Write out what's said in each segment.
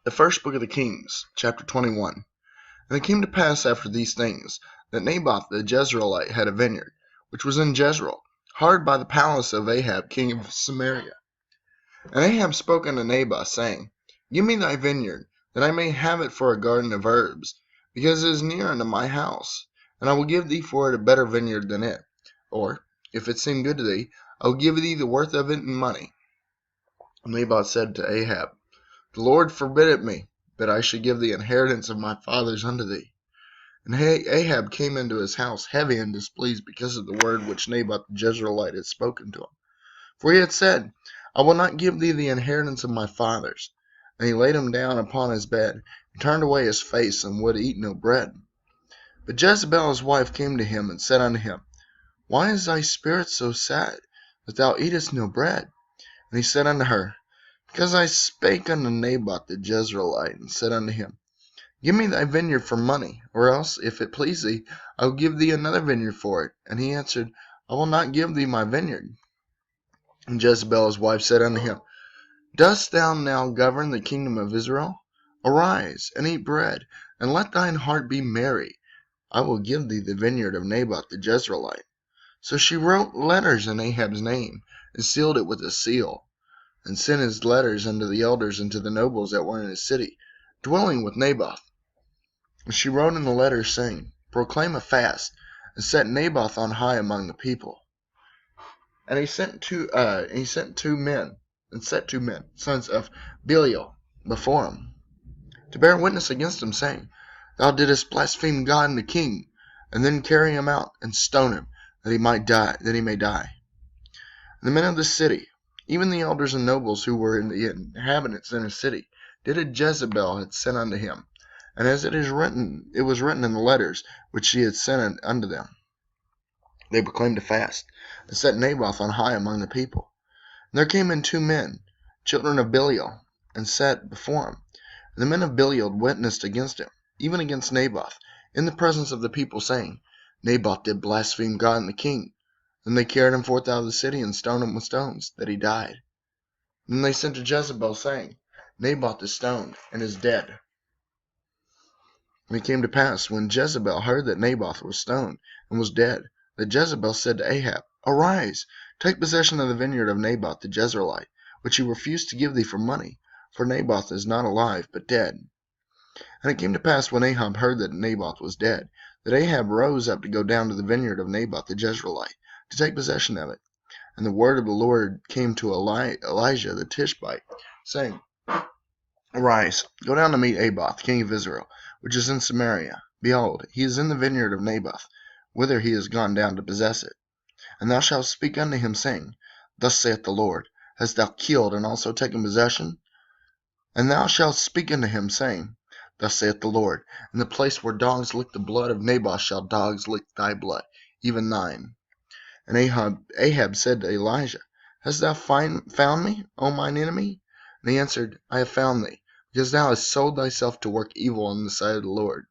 The first book of the Kings, chapter 21. And it came to pass after these things, that Naboth the Jezreelite had a vineyard, which was in Jezreel, hard by the palace of Ahab king of Samaria. And Ahab spoke unto Naboth, saying, Give me thy vineyard, that I may have it for a garden of herbs, because it is near unto my house, and I will give thee for it a better vineyard than it. Or, if it seem good to thee, I will give thee the worth of it in money. And Naboth said to Ahab, The Lord forbid it me, that I should give the inheritance of my fathers unto thee. And Ahab came into his house heavy and displeased because of the word which Naboth the Jezreelite had spoken to him. For he had said, I will not give thee the inheritance of my fathers. And he laid him down upon his bed, and turned away his face, and would eat no bread. But Jezebel his wife came to him, and said unto him, Why is thy spirit so sad, that thou eatest no bread? And he said unto her, Because I spake unto Naboth the Jezreelite, and said unto him, Give me thy vineyard for money, or else, if it please thee, I will give thee another vineyard for it. And he answered, I will not give thee my vineyard. And Jezebel his wife said unto him, Dost thou now govern the kingdom of Israel? Arise, and eat bread, and let thine heart be merry. I will give thee the vineyard of Naboth the Jezreelite. So she wrote letters in Ahab's name, and sealed it with a seal, and sent his letters unto the elders and to the nobles that were in his city, dwelling with Naboth. And she wrote in the letters, saying, Proclaim a fast, and set Naboth on high among the people. And he sent two men, sons of Belial, before him, to bear witness against him, saying, Thou didst blaspheme God and the king, and then carry him out and stone him, that he may die. And the men of the city, even the elders and nobles who were in the inhabitants in his city, did as Jezebel had sent unto him, and as it was written in the letters which she had sent unto them. They proclaimed a fast, and set Naboth on high among the people. And there came in 2 men, children of Belial, and sat before him. And the men of Belial witnessed against him, even against Naboth, in the presence of the people, saying, Naboth did blaspheme God and the king. Then they carried him forth out of the city, and stoned him with stones, that he died. Then they sent to Jezebel, saying, Naboth is stoned, and is dead. And it came to pass, when Jezebel heard that Naboth was stoned, and was dead, that Jezebel said to Ahab, Arise, take possession of the vineyard of Naboth the Jezreelite, which he refused to give thee for money, for Naboth is not alive, but dead. And it came to pass, when Ahab heard that Naboth was dead, that Ahab rose up to go down to the vineyard of Naboth the Jezreelite, to take possession of it. And the word of the Lord came to Elijah the Tishbite, saying, Arise, go down to meet Naboth, king of Israel, which is in Samaria. Behold, he is in the vineyard of Naboth, whither he is gone down to possess it. And thou shalt speak unto him, saying, Thus saith the Lord, Hast thou killed and also taken possession? And thou shalt speak unto him, saying, Thus saith the Lord, In the place where dogs lick the blood of Naboth shall dogs lick thy blood, even thine. And Ahab said to Elijah, Hast thou found me, O mine enemy? And he answered, I have found thee, because thou hast sold thyself to work evil in the sight of the Lord.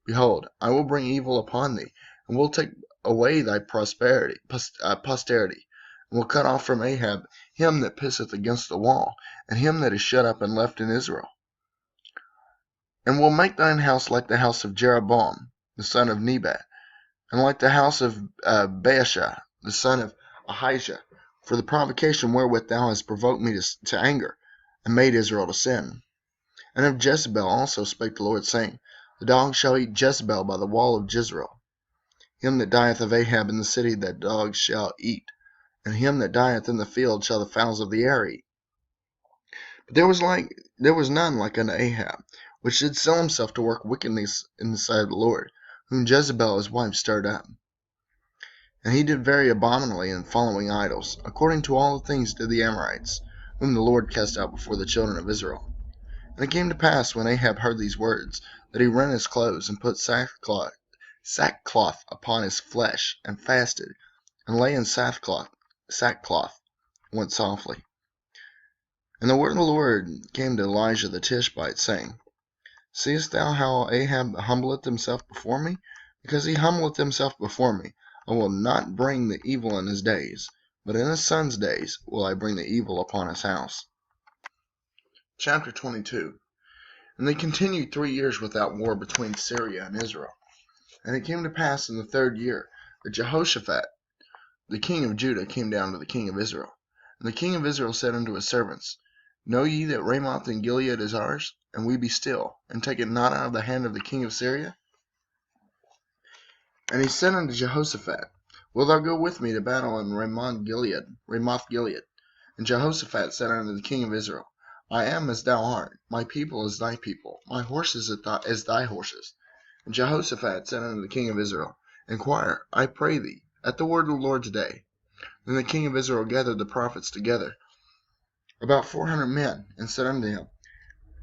Behold, I will bring evil upon thee, and will take away thy posterity, and will cut off from Ahab him that pisseth against the wall, and him that is shut up and left in Israel. And will make thine house like the house of Jeroboam, the son of Nebat, and like the house of Baasha, the son of Ahijah, for the provocation wherewith thou hast provoked me to anger, and made Israel to sin. And of Jezebel also spake the Lord, saying, The dogs shall eat Jezebel by the wall of Jezreel. Him that dieth of Ahab in the city that dogs shall eat, and him that dieth in the field shall the fowls of the air eat. But there was none like unto Ahab, which did sell himself to work wickedness in the sight of the Lord, whom Jezebel his wife stirred up. And he did very abominably in following idols, according to all the things did the Amorites, whom the Lord cast out before the children of Israel. And it came to pass, when Ahab heard these words, that he rent his clothes, and put sackcloth upon his flesh, and fasted, and lay in sackcloth, went softly. And the word of the Lord came to Elijah the Tishbite, saying, Seest thou how Ahab humbleth himself before me? Because he humbleth himself before me, I will not bring the evil in his days, but in his son's days will I bring the evil upon his house. Chapter 22. And they continued 3 years without war between Syria and Israel. And it came to pass in the 3rd year that Jehoshaphat, the king of Judah, came down to the king of Israel. And the king of Israel said unto his servants, Know ye that Ramoth in Gilead is ours? And we be still, and take it not out of the hand of the king of Syria? And he said unto Jehoshaphat, Wilt thou go with me to battle in Ramoth Gilead? And Jehoshaphat said unto the king of Israel, I am as thou art, my people as thy people, my horses as thy horses. And Jehoshaphat said unto the king of Israel, Inquire, I pray thee, at the word of the Lord today. Then the king of Israel gathered the prophets together, about 400 men, and said unto him,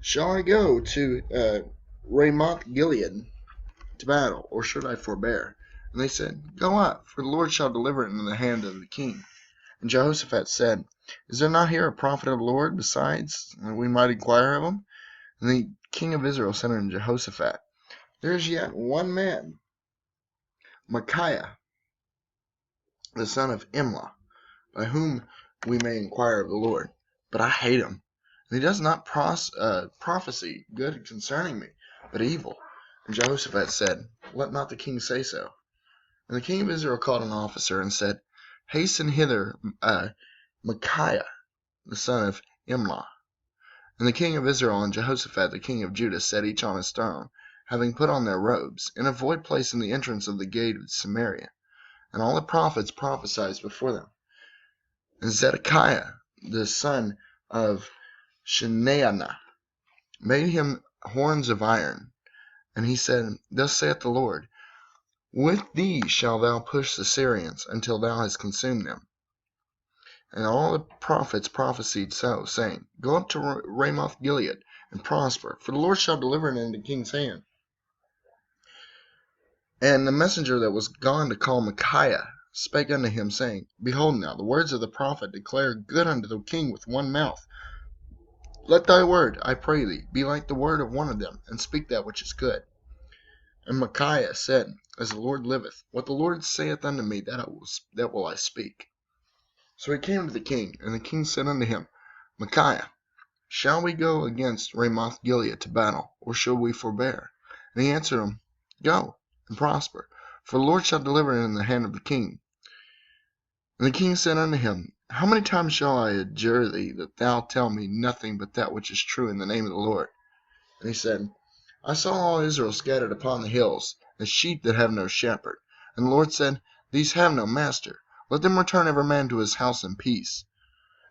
Shall I go to Ramoth Gilead to battle, or should I forbear? And they said, Go up, for the Lord shall deliver it into the hand of the king. And Jehoshaphat said, Is there not here a prophet of the Lord besides, that we might inquire of him? And the king of Israel said unto Jehoshaphat, There is yet one man, Micaiah, the son of Imlah, by whom we may inquire of the Lord. But I hate him, and he does not prophesy good concerning me, but evil. And Jehoshaphat said, Let not the king say so. And the king of Israel called an officer and said, Hasten hither Micaiah, the son of Imlah. And the king of Israel and Jehoshaphat the king of Judah sat each on his throne, having put on their robes, in a void place in the entrance of the gate of Samaria. And all the prophets prophesied before them. And Zedekiah, the son of Shenaanah, made him horns of iron. And he said, Thus saith the Lord, With these shalt thou push the Syrians, until thou hast consumed them. And all the prophets prophesied so, saying, Go up to Ramoth Gilead, and prosper, for the Lord shall deliver it into the king's hand. And the messenger that was gone to call Micaiah spake unto him, saying, Behold now, the words of the prophet declare good unto the king with one mouth. Let thy word, I pray thee, be like the word of one of them, and speak that which is good. And Micaiah said, As the Lord liveth, what the Lord saith unto me, that will I speak. So he came to the king, and the king said unto him, Micaiah, shall we go against Ramoth Gilead to battle, or shall we forbear? And he answered him, Go, and prosper, for the Lord shall deliver it in the hand of the king. And the king said unto him, How many times shall I adjure thee that thou tell me nothing but that which is true in the name of the Lord? And he said, I saw all Israel scattered upon the hills, as sheep that have no shepherd. And the Lord said, These have no master. Let them return every man to his house in peace.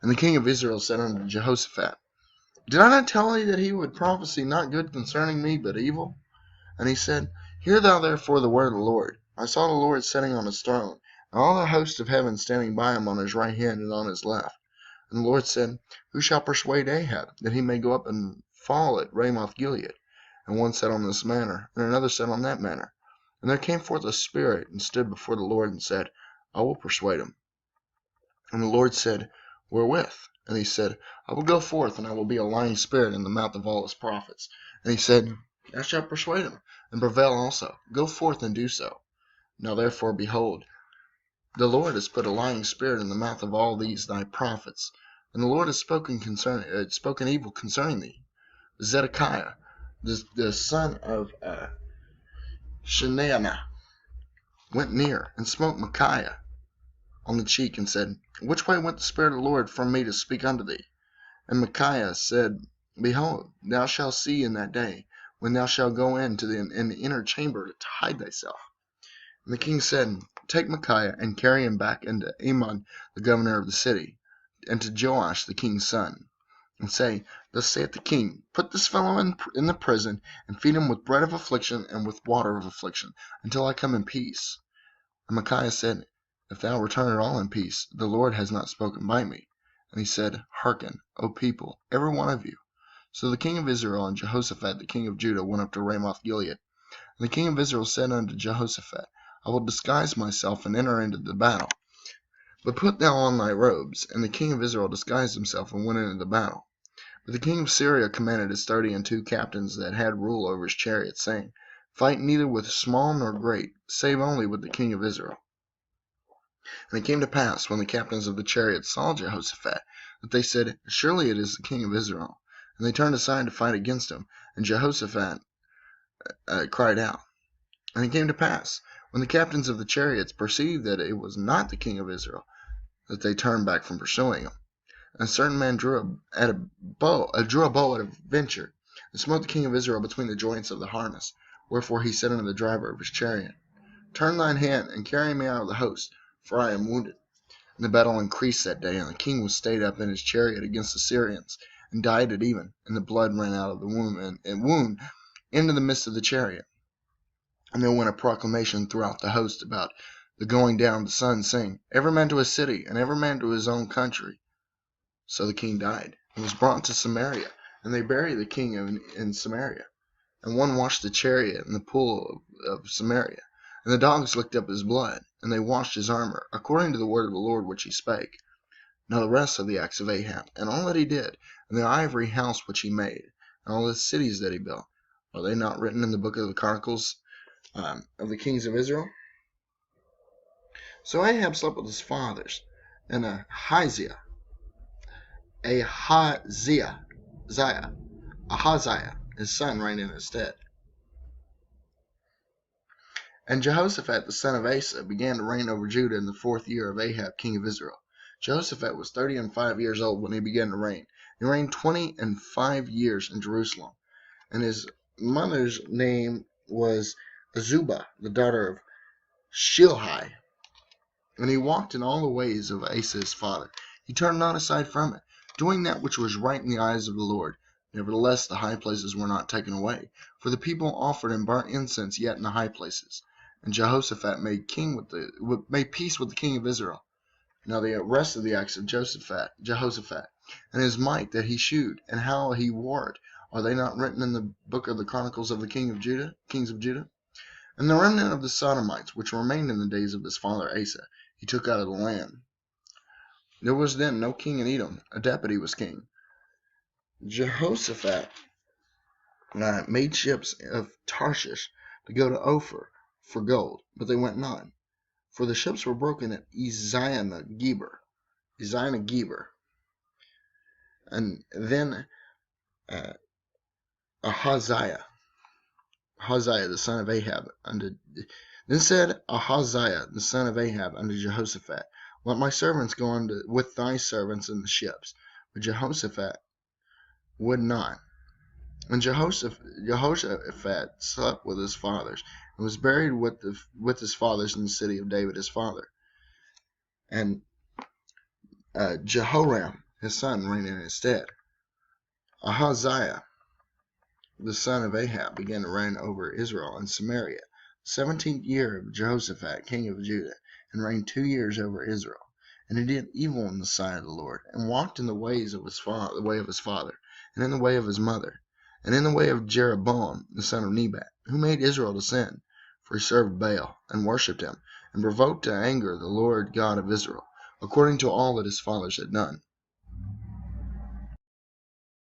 And the king of Israel said unto Jehoshaphat, Did I not tell thee that he would prophesy not good concerning me, but evil? And he said, Hear thou therefore the word of the Lord. I saw the Lord sitting on his throne, and all the host of heaven standing by him on his right hand and on his left. And the Lord said, Who shall persuade Ahab, that he may go up and fall at Ramoth Gilead? And one said on this manner, and another said on that manner. And there came forth a spirit, and stood before the Lord, and said, I will persuade him. And the Lord said, Wherewith? And he said, I will go forth, and I will be a lying spirit in the mouth of all his prophets. And he said, Thou shalt persuade him, and prevail also. Go forth and do so. Now therefore, behold, the Lord has put a lying spirit in the mouth of all these thy prophets, and the Lord has spoken evil concerning thee. Zedekiah, the son of Shenaanah, went near and smote Micaiah on the cheek, and said, Which way went the Spirit of the Lord from me to speak unto thee? And Micaiah said, Behold, thou shalt see in that day, when thou shalt go in the inner chamber to hide thyself. And the king said, Take Micaiah, and carry him back unto Amon the governor of the city, and to Joash the king's son, and say, Thus saith the king, Put this fellow in the prison, and feed him with bread of affliction and with water of affliction, until I come in peace. And Micaiah said, If thou return at all in peace, the Lord has not spoken by me. And he said, Hearken, O people, every one of you. So the king of Israel and Jehoshaphat the king of Judah went up to Ramoth Gilead. And the king of Israel said unto Jehoshaphat, I will disguise myself and enter into the battle. But put thou on thy robes. And the king of Israel disguised himself and went into the battle. But the king of Syria commanded his 32 captains that had rule over his chariots, saying, Fight neither with small nor great, save only with the king of Israel. And it came to pass, when the captains of the chariots saw Jehoshaphat, that they said, Surely it is the king of Israel. and they turned aside to fight against him. And Jehoshaphat cried out. And it came to pass, when the captains of the chariots perceived that it was not the king of Israel, that they turned back from pursuing him. And a certain man drew a bow at a venture, and smote the king of Israel between the joints of the harness. Wherefore he said unto the driver of his chariot, Turn thine hand, and carry me out of the host, for I am wounded. And the battle increased that day, and the king was stayed up in his chariot against the Syrians, and died at even, and the blood ran out of the wound into the midst of the chariot. And there went a proclamation throughout the host about the going down of the sun, saying, Every man to his city, and every man to his own country. So the king died, and was brought to Samaria, and they buried the king in Samaria. And one washed the chariot in the pool of Samaria. And the dogs licked up his blood, and they washed his armor, according to the word of the Lord which he spake. Now the rest of the acts of Ahab, and all that he did, and the ivory house which he made, and all the cities that he built, are they not written in the book of the Chronicles of the kings of Israel? So Ahab slept with his fathers, and Ahaziah, his son, reigned in his stead. And Jehoshaphat the son of Asa began to reign over Judah in the 4th year of Ahab king of Israel. Jehoshaphat was 35 years old when he began to reign. He reigned 25 years in Jerusalem. And his mother's name was Azubah, the daughter of Shilhi. And he walked in all the ways of Asa his father. He turned not aside from it, doing that which was right in the eyes of the Lord. Nevertheless, the high places were not taken away, for the people offered and burnt incense yet in the high places. And Jehoshaphat made peace with the king of Israel. Now the rest of the acts of Jehoshaphat, and his might that he shewed, and how he warred, are they not written in the book of the Chronicles of the kings of Judah? And the remnant of the Sodomites, which remained in the days of his father Asa, he took out of the land. There was then no king in Edom, a deputy was king. Jehoshaphat made ships of Tarshish to go to Ophir for gold, but they went not, for the ships were broken at Ezion-Geber. And then Ahaziah the son of Ahab said Ahaziah the son of Ahab unto Jehoshaphat, Let my servants go with thy servants in the ships. But Jehoshaphat would not. And Jehoshaphat slept with his fathers, and was buried with his fathers in the city of David his father. And Jehoram his son reigned in his stead. Ahaziah the son of Ahab began to reign over Israel and Samaria, the 17th year of Jehoshaphat king of Judah, and reigned 2 years over Israel. And he did evil in the sight of the Lord, and walked in the ways of the way of his father, and in the way of his mother, and in the way of Jeroboam the son of Nebat, who made Israel to sin. For he served Baal, and worshipped him, and provoked to anger the Lord God of Israel, according to all that his fathers had done.